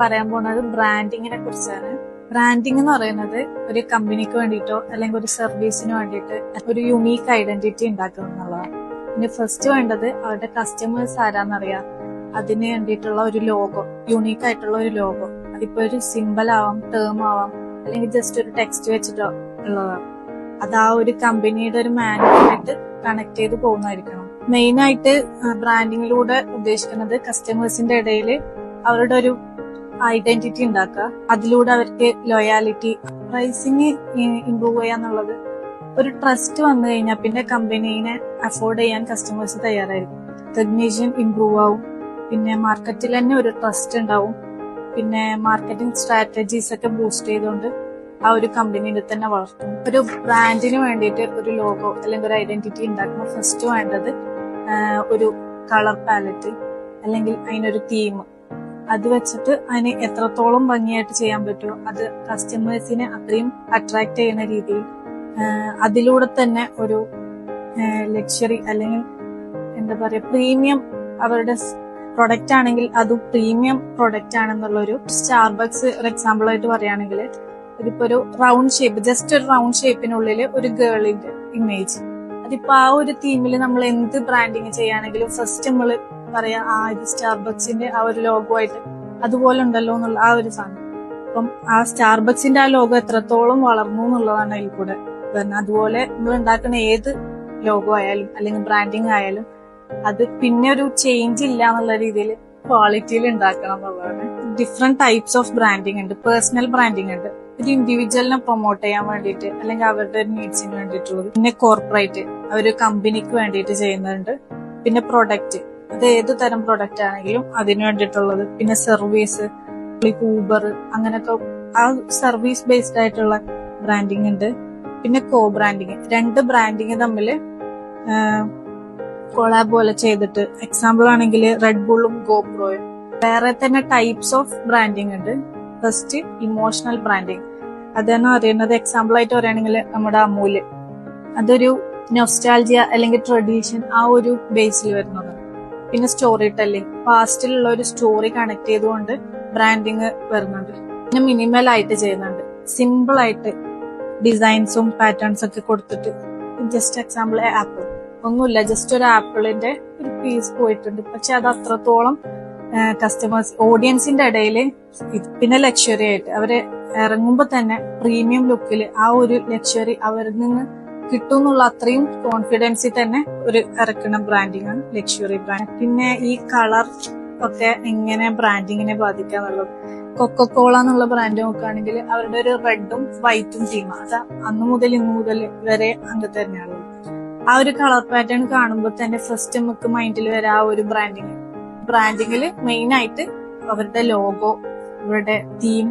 പറയാൻ പോകുന്നത് ബ്രാൻഡിങ്ങിനെ കുറിച്ചാണ്. ബ്രാൻഡിംഗ് എന്ന് പറയുന്നത് ഒരു കമ്പനിക്ക് വേണ്ടിയിട്ടോ അല്ലെങ്കിൽ ഒരു സർവീസിന് വേണ്ടിയിട്ട് ഒരു യുണീക്ക് ഐഡന്റിറ്റി ഉണ്ടാക്കുക എന്നുള്ളതാണ്. പിന്നെ ഫസ്റ്റ് വേണ്ടത് അവരുടെ കസ്റ്റമേഴ്സ് ആരാന്നറിയാം. അതിന് വേണ്ടിയിട്ടുള്ള ഒരു ലോഗോ, യുണീക്ക് ആയിട്ടുള്ള ഒരു ലോഗോ. അതിപ്പോ ഒരു സിമ്പിൾ ആവാം, ടേം ആവാം, അല്ലെങ്കിൽ ജസ്റ്റ് ഒരു ടെക്സ്റ്റ് വെച്ചിട്ടോ ഉള്ളതാണ്. അത് ആ ഒരു കമ്പനിയുടെ ഒരു മാനുവലായിട്ട് കണക്ട് ചെയ്ത് പോകുന്നതായിരിക്കണം. മെയിൻ ആയിട്ട് ബ്രാൻഡിങ്ങിലൂടെ ഉദ്ദേശിക്കുന്നത് കസ്റ്റമേഴ്സിന്റെ ഇടയിൽ അവരുടെ ഒരു ഐഡന്റിറ്റി ഉണ്ടാക്കുക, അതിലൂടെ അവർക്ക് ലോയാലിറ്റി, പ്രൈസിങ് ഇംപ്രൂവ് ചെയ്യാന്നുള്ളത്. ഒരു ട്രസ്റ്റ് വന്നു കഴിഞ്ഞാൽ പിന്നെ കമ്പനീനെ അഫോർഡ് ചെയ്യാൻ കസ്റ്റമേഴ്സ് തയ്യാറായിരിക്കും. റെക്കഗ്നീഷൻ ഇംപ്രൂവ് ആവും, പിന്നെ മാർക്കറ്റിൽ തന്നെ ഒരു ട്രസ്റ്റ് ഉണ്ടാവും, പിന്നെ മാർക്കറ്റിംഗ് സ്ട്രാറ്റജീസ് ഒക്കെ ബൂസ്റ്റ് ചെയ്തുകൊണ്ട് ആ ഒരു കമ്പനിയിൽ തന്നെ വളർത്തും. ഒരു ബ്രാൻഡിന് വേണ്ടിയിട്ട് ഒരു ലോഗോ അല്ലെങ്കിൽ ഒരു ഐഡന്റിറ്റി ഉണ്ടാക്കുമ്പോൾ ഫസ്റ്റ് വേണ്ടത് ഒരു കളർ പാലറ്റ് അല്ലെങ്കിൽ അതിനൊരു തീം. അത് വെച്ചിട്ട് അതിന് എത്രത്തോളം ഭംഗിയായിട്ട് ചെയ്യാൻ പറ്റുമോ അത് കസ്റ്റമേഴ്സിനെ അത്രയും അട്രാക്ട് ചെയ്യുന്ന രീതിയിൽ, അതിലൂടെ തന്നെ ഒരു ലക്ഷറി അല്ലെങ്കിൽ എന്താ പറയാ പ്രീമിയം, അവരുടെ പ്രൊഡക്റ്റ് ആണെങ്കിൽ അത് പ്രീമിയം പ്രൊഡക്റ്റ് ആണെന്നുള്ളൊരു. സ്റ്റാർബക്സ് ഒരു എക്സാമ്പിൾ ആയിട്ട് പറയുകയാണെങ്കിൽ ഇതിപ്പോ ഒരു റൗണ്ട് ഷേപ്പ്, ജസ്റ്റ് ഒരു റൗണ്ട് ഷേപ്പിനുള്ളിൽ ഒരു ഗേളിന്റെ ഇമേജ്. അതിപ്പോ ആ ഒരു തീമിൽ നമ്മൾ എന്ത് ബ്രാൻഡിങ് ചെയ്യുകയാണെങ്കിലും ഫസ്റ്റ് നമ്മൾ പറയാ ഇത് സ്റ്റാർബക്സിന്റെ ആ ഒരു ലോഗോ ആയിട്ട് അതുപോലെ ഉണ്ടല്ലോ എന്നുള്ള ആ ഒരു സാധനം. അപ്പം ആ സ്റ്റാർബക്സിന്റെ ആ ലോഗോ എത്രത്തോളം വളർന്നു എന്നുള്ളതാണ് അതിൽ കൂടെ വരുന്നത്. അതുപോലെ നമ്മൾ ഉണ്ടാക്കുന്ന ഏത് ലോഗോ ആയാലും അല്ലെങ്കിൽ ബ്രാൻഡിങ് ആയാലും അത് പിന്നെ ഒരു ചേഞ്ച് ഇല്ല എന്നുള്ള രീതിയിൽ ക്വാളിറ്റിയിൽ ഉണ്ടാക്കണം എന്നുള്ളതാണ്. ഡിഫറെന്റ് ടൈപ്സ് ഓഫ് ബ്രാൻഡിങ് ഉണ്ട്. പേഴ്സണൽ ബ്രാൻഡിങ് ഉണ്ട്, ഒരു ഇൻഡിവിജ്വലിനെ പ്രൊമോട്ട് ചെയ്യാൻ വേണ്ടിയിട്ട് അല്ലെങ്കിൽ അവരുടെ നീഡ്സിന് വേണ്ടിയിട്ടുള്ളത്. പിന്നെ കോർപ്പറേറ്റ്, അവർ കമ്പനിക്ക് വേണ്ടിയിട്ട് ചെയ്യുന്നുണ്ട്. പിന്നെ പ്രൊഡക്റ്റ്, അത് ഏത് തരം പ്രൊഡക്റ്റ് ആണെങ്കിലും അതിന് വേണ്ടിയിട്ടുള്ളത്. പിന്നെ സർവീസ്, ഊബർ, അങ്ങനെയൊക്കെ ആ സർവീസ് ബേസ്ഡ് ആയിട്ടുള്ള ബ്രാൻഡിങ് ഉണ്ട്. പിന്നെ കോ ബ്രാൻഡിങ്, രണ്ട് ബ്രാൻഡിങ് തമ്മിൽ കൊളാബ് പോലെ ചെയ്തിട്ട്, എക്സാമ്പിൾ ആണെങ്കിൽ റെഡ് ബുള്ളും ഗോപ്രോയും. വേറെ തന്നെ ടൈപ്സ് ഓഫ് ബ്രാൻഡിങ് ഉണ്ട്. ഫസ്റ്റ് ഇമോഷണൽ ബ്രാൻഡിങ്, അതാണ് അറിയുന്നത്. എക്സാമ്പിൾ ആയിട്ട് പറയുകയാണെങ്കിൽ നമ്മുടെ അമൂല്, അതൊരു നൊസ്റ്റാൾജിയ അല്ലെങ്കിൽ ട്രഡീഷൻ ആ ഒരു ബേസിൽ വരുന്നതാണ്. പിന്നെ സ്റ്റോറി ടെല്ലിംഗ്, പാസ്റ്റിലുള്ള ഒരു സ്റ്റോറി കണക്ട് ചെയ്തുകൊണ്ട് ബ്രാൻഡിങ് വരുന്നുണ്ട്. പിന്നെ മിനിമൽ ആയിട്ട് ചെയ്യുന്നുണ്ട്, സിമ്പിൾ ആയിട്ട് ഡിസൈൻസും പാറ്റേൺസ് ഒക്കെ കൊടുത്തിട്ട്. ജസ്റ്റ് എക്സാമ്പിൾ ആപ്പിൾ, ഒന്നുമില്ല, ജസ്റ്റ് ഒരു ആപ്പിളിന്റെ ഒരു പീസ് പോയിട്ടുണ്ട്, പക്ഷെ അത് അത്രത്തോളം കസ്റ്റമേഴ്സ് ഓഡിയൻസിന്റെ ഇടയിൽ. പിന്നെ ലക്ഷറി ആയിട്ട് അവര് ഇറങ്ങുമ്പോ തന്നെ പ്രീമിയം ലുക്കിൽ ആ ഒരു ലക്ഷറി അവരിൽ നിന്ന് കിട്ടും എന്നുള്ള അത്രയും കോൺഫിഡൻസിൽ തന്നെ ഒരു ഇറക്കുന്ന ബ്രാൻഡിങ് ആണ് ലക്ഷറി ബ്രാൻഡ്. പിന്നെ ഈ കളർ ഒക്കെ എങ്ങനെ ബ്രാൻഡിങ്ങിനെ ബാധിക്കാന്നുള്ളത്. കൊക്കക്കോള എന്നുള്ള ബ്രാൻഡ് നോക്കുകയാണെങ്കിൽ അവരുടെ ഒരു റെഡും വൈറ്റും തീമാണ്. അത് അന്ന് മുതൽ ഇന്ന് മുതൽ വരെ അങ്ങനെ തന്നെയാണ്. ആ ഒരു കളർ പാറ്റേൺ കാണുമ്പോൾ തന്നെ ഫസ്റ്റ് നമുക്ക് മൈൻഡിൽ വരാ ആ ഒരു ബ്രാൻഡിങ്ങിൽ മെയിൻ ആയിട്ട് അവരുടെ ലോഗോ, അവരുടെ തീം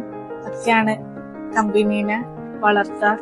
ഒക്കെയാണ് കമ്പനീനെ വളർത്താൻ